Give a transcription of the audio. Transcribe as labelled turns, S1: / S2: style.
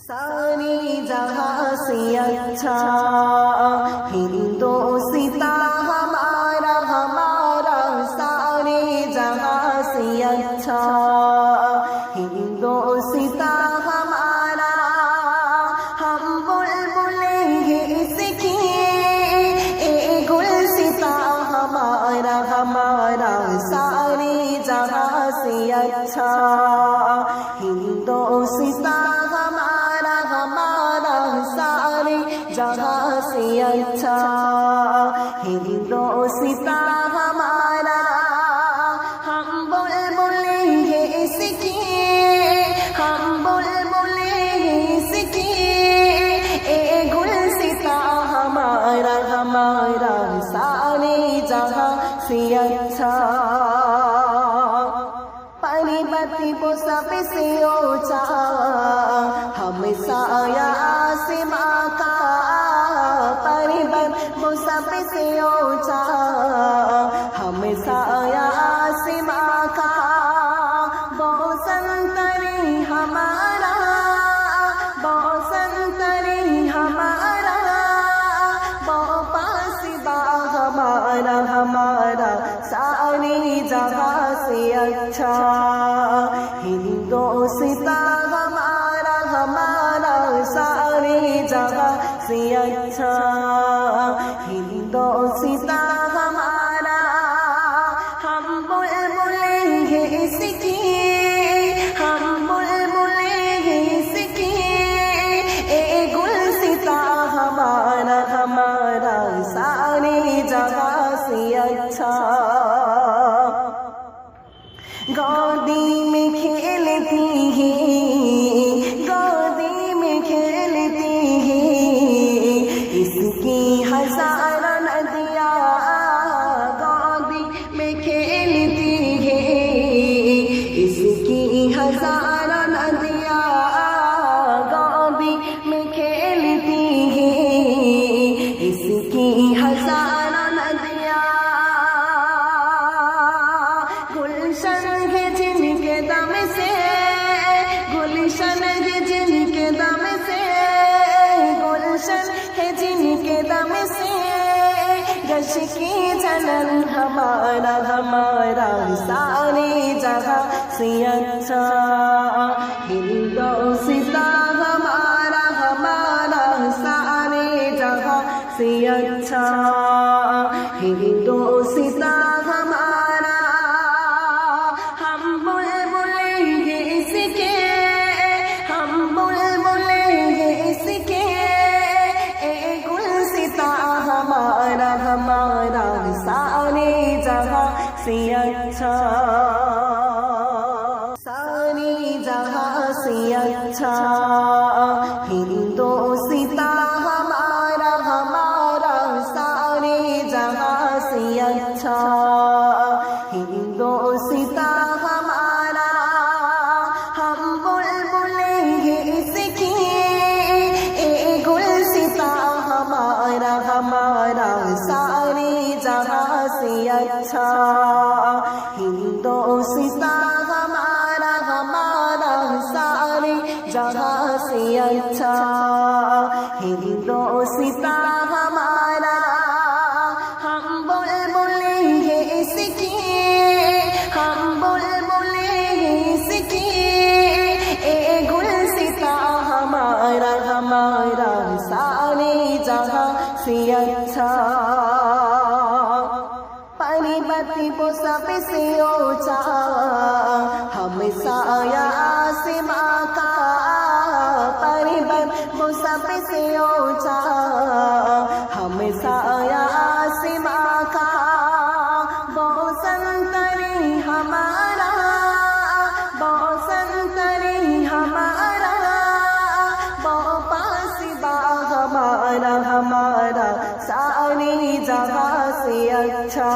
S1: सारी जहां से अच्छा हिंदोस्तां हमारा हमारा सारे जहां से अच्छा हिंदोस्तां हमारा हम बुलबुले हैं इसकी ए गुलसितां हमारा हमारा सारे जहां से अच्छा हिंदोस्तां सारे जहां से अच्छा हिंदोस्तां हमारा हम बुलबुले हैं इसकी हम बुलबुले हैं इसकी ए गुलसितां हमारा हमारा सारे जहां से अच्छा परिबती वो सबसे ऊंचा हम साया आसमां का परिबत वो सबसे ऊंचा हम साया आसमां का वो संतरी हमारा वो संतरी हमारा वो पासिबा हमारा हमारा सारी जगह से अच्छा हिंदोस्तां हमारा हमारा सारे जगह से अच्छा हिंदोस्तां हमारा हम बुलबुले हैं इसकी हम बुलबुले हैं इसकी ए गुलसितां हमारा हमारा सारे जगह से अच्छा गोदी में खेलती है गोदी में खेलती है इसकी हजारों नदियाँ गोदी में खेलती है इसकी हजारों नदियाँ गोदी में खेलती है इसकी हजारों नदियाँ गुलशन है जिनके दम से गुलशन है जिनके दम से गुलशन है जिनके दम से रश की जलन हमारा हमारा सारे जगह से अच्छा हिंदोस्तां हमारा हमारा सारे जगह से अच्छा हिंदोस्तां हमारा हम बुलबुले हैं इसके हम बुलबुले हैं इसके ए गुलसितां हमारा हमारा सारे जगह से अच्छा सारी जगह से अच्छा हिंदोस्तां हमारा हमारा सारे जगह से अच्छा हिंदोस्तां हमारा हम बुलबुले हैं इसकी ए गुलसितां हमारा हमारा सारे जगह से अच्छा हिंदोस्तां हमारा हमारा सारे जगह से अच्छा हिंदोस्तां हमारा हम बुलबुले हैं इसकी हम बुलबुले हैं इसकी ए गुलसितां हमारा हमारा सारे जगह से अच्छा परिबती वो सबसे ऊंचा हम साया आसमां का परिबत वो सबसे ऊंचा हम साया आसमां का वो संतरी हमारा वो संतरी हमारा वो पासिबा हमारा हमारा सारी जगह से अच्छा